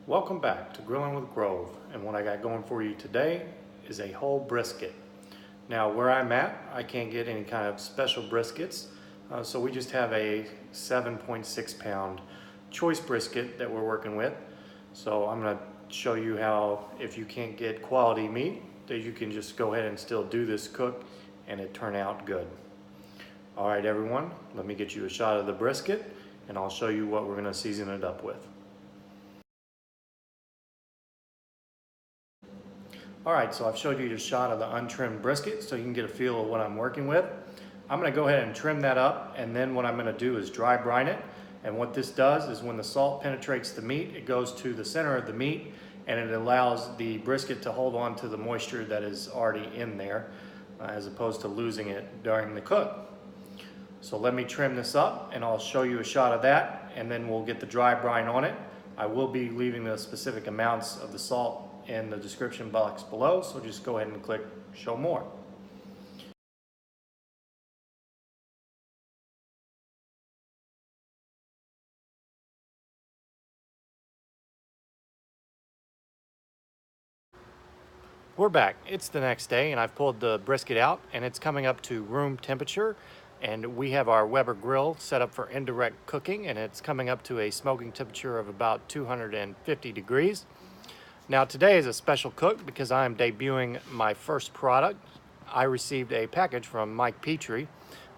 Welcome back to Grilling with Grove, and what I got going for you today is a whole brisket. Now where I'm at, I can't get any kind of special briskets, so we just have a 7.6 pound choice brisket that we're working with. So I'm going to show you how, if you can't get quality meat, that you can just go ahead and still do this cook and it turn out good. All right everyone, let me get you a shot of the brisket and I'll show you what we're going to season it up with. All right, so I've showed you a shot of the untrimmed brisket so you can get a feel of what I'm working with. I'm gonna go ahead and trim that up, and then what I'm gonna do is dry brine it. And what this does is when the salt penetrates the meat, it goes to the center of the meat and it allows the brisket to hold on to the moisture that is already in there, as opposed to losing it during the cook. So let me trim this up and I'll show you a shot of that, and then we'll get the dry brine on it. I will be leaving the specific amounts of the salt in the description box below, so just go ahead and click show more. We're back. It's the next day and I've pulled the brisket out and it's coming up to room temperature, and we have our Weber grill set up for indirect cooking and it's coming up to a smoking temperature of about 250 degrees. Now today is a special cook because I am debuting my first product. I received a package from Pitre,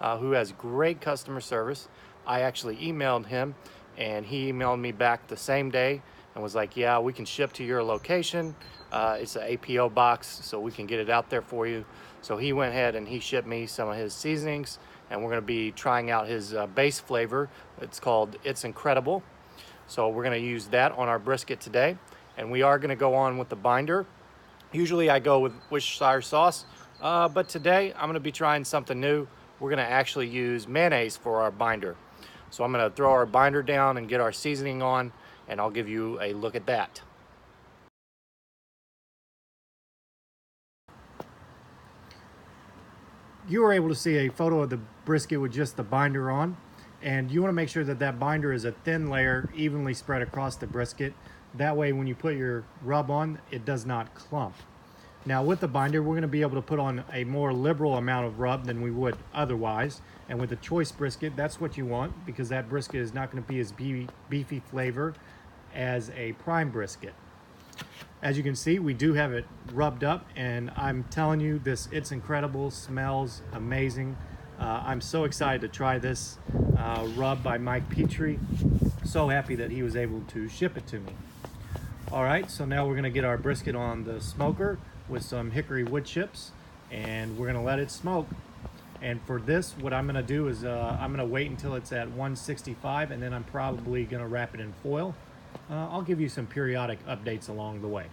who has great customer service. I actually emailed him and he emailed me back the same day and was like, yeah, we can ship to your location. It's an APO box, so we can get it out there for you. So he went ahead and he shipped me some of his seasonings, and we're gonna be trying out his base flavor. It's called It's Incredible. So we're gonna use that on our brisket today. And we are going to go on with the binder. Usually I go with Worcestershire sauce, but today I'm going to be trying something new. We're going to actually use mayonnaise for our binder. So I'm going to throw our binder down and get our seasoning on, and I'll give you a look at that. You were able to see a photo of the brisket with just the binder on, and you want to make sure that that binder is a thin layer evenly spread across the brisket. That way when you put your rub on, it does not clump. Now with the binder, we're going to be able to put on a more liberal amount of rub than we would otherwise. And with the choice brisket, that's what you want, because that brisket is not going to be as beefy flavor as a prime brisket. As you can see, we do have it rubbed up, and I'm telling you, It's Incredible smells amazing. I'm so excited to try this rub by Pitre. So happy that he was able to ship it to me. All right, so now we're gonna get our brisket on the smoker with some hickory wood chips, and we're gonna let it smoke. And for this, what I'm gonna do is I'm gonna wait until it's at 165, and then I'm probably gonna wrap it in foil. I'll give you some periodic updates along the way.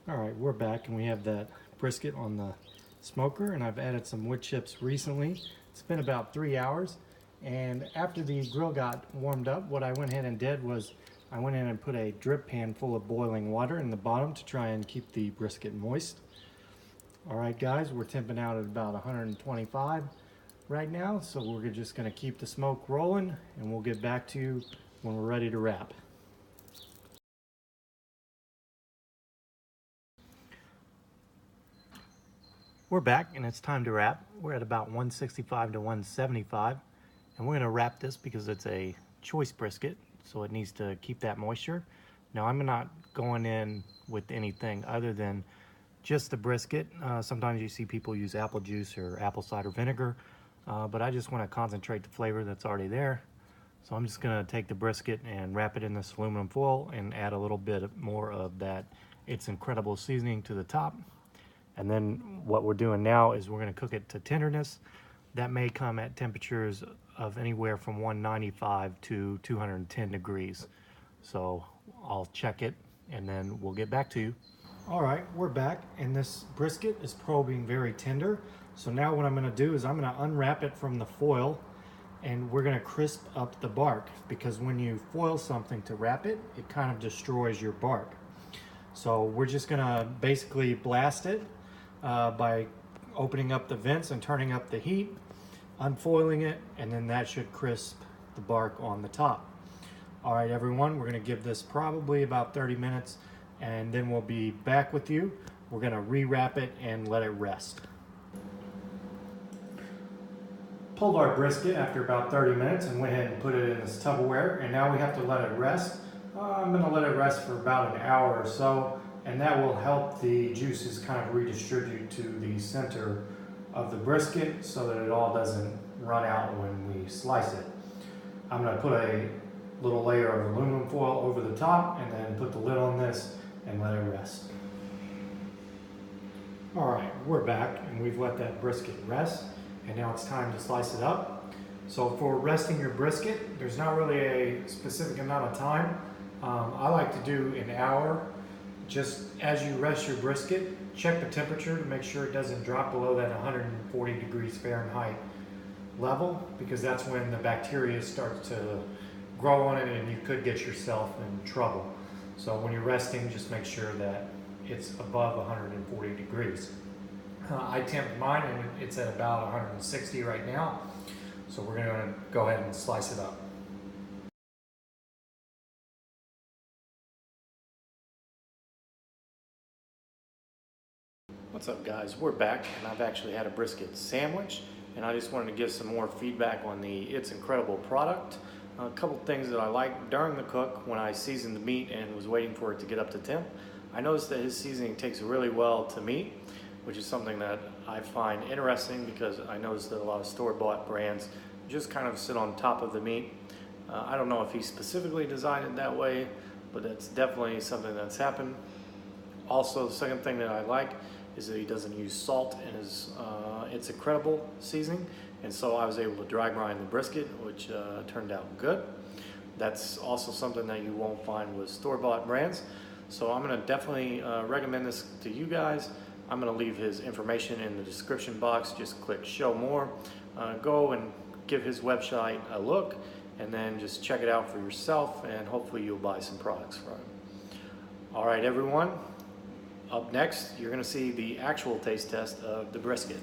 All right, we're back and we have that brisket on the smoker, and I've added some wood chips recently. It's been about 3 hours. And after the grill got warmed up, what I went ahead and did was I went in and put a drip pan full of boiling water in the bottom to try and keep the brisket moist. All right guys, we're temping out at about 125 right now, so we're just gonna keep the smoke rolling and we'll get back to you when we're ready to wrap. We're back and it's time to wrap. We're at about 165 to 175. And we're gonna wrap this because it's a choice brisket, so it needs to keep that moisture. Now I'm not going in with anything other than just the brisket. Sometimes you see people use apple juice or apple cider vinegar, but I just wanna concentrate the flavor that's already there. So I'm just gonna take the brisket and wrap it in this aluminum foil and add a little bit more of that It's Incredible seasoning to the top. And then what we're doing now is we're gonna cook it to tenderness. That may come at temperatures of anywhere from 195 to 210 degrees. So I'll check it and then we'll get back to you. All right, we're back and this brisket is probing very tender. So now what I'm gonna do is I'm gonna unwrap it from the foil and we're gonna crisp up the bark, because when you foil something to wrap it, it kind of destroys your bark. So we're just gonna basically blast it by opening up the vents and turning up the heat, unfoiling it, and then that should crisp the bark on the top. All right, everyone, we're gonna give this probably about 30 minutes and then we'll be back with you. We're gonna rewrap it and let it rest. Pulled our brisket after about 30 minutes and went ahead and put it in this Tupperware, and now we have to let it rest. I'm gonna let it rest for about an hour or so, and that will help the juices kind of redistribute to the center of the brisket so that it all doesn't run out when we slice it. I'm gonna put a little layer of aluminum foil over the top and then put the lid on this and let it rest. All right, we're back and we've let that brisket rest, and now it's time to slice it up. So for resting your brisket, there's not really a specific amount of time. I like to do an hour. Just as you rest your brisket, check the temperature to make sure it doesn't drop below that 140 degrees Fahrenheit level, because that's when the bacteria starts to grow on it and you could get yourself in trouble. So when you're resting, just make sure that it's above 140 degrees. I temped mine and it's at about 160 right now. So we're gonna go ahead and slice it up. What's up, guys? We're back and I've actually had a brisket sandwich, and I just wanted to give some more feedback on the It's Incredible product. A couple things that I liked during the cook when I seasoned the meat and was waiting for it to get up to temp. I noticed that his seasoning takes really well to meat, which is something that I find interesting because I noticed that a lot of store-bought brands just kind of sit on top of the meat. I don't know if he specifically designed it that way, but that's definitely something that's happened. Also, the second thing that I like is that he doesn't use salt in his It's Incredible seasoning, and so I was able to dry grind the brisket, which turned out good. That's also something that you won't find with store-bought brands. So I'm gonna definitely recommend this to you guys. I'm gonna leave his information in the description box. Just click show more. Go and give his website a look, and then just check it out for yourself, and hopefully you'll buy some products from him. All right, everyone. Up next, you're gonna see the actual taste test of the brisket.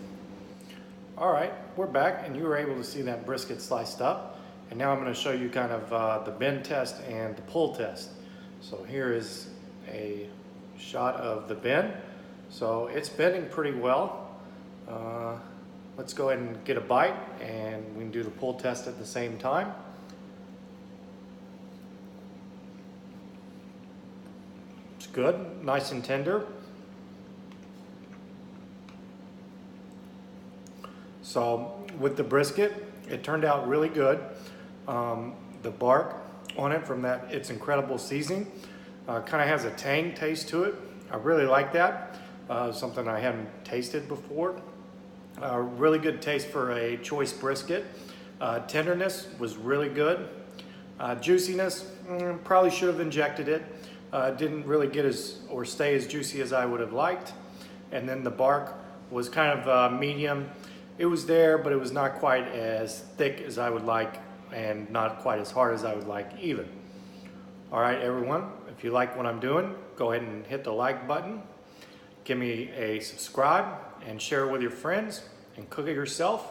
All right, we're back, and you were able to see that brisket sliced up. And now I'm gonna show you kind of the bend test and the pull test. So here is a shot of the bend. So it's bending pretty well. Let's go ahead and get a bite, and we can do the pull test at the same time. It's good, nice and tender. So with the brisket, it turned out really good. The bark on it from that It's Incredible seasoning kind of has a tang taste to it. I really like that. Something I hadn't tasted before. Really good taste for a choice brisket. Tenderness was really good. Juiciness, probably should have injected it. Didn't really get or stay as juicy as I would have liked. And then the bark was kind of medium. It was there, but it was not quite as thick as I would like, and not quite as hard as I would like either. All right, everyone, if you like what I'm doing, go ahead and hit the like button. Give me a subscribe and share it with your friends, and cook it yourself.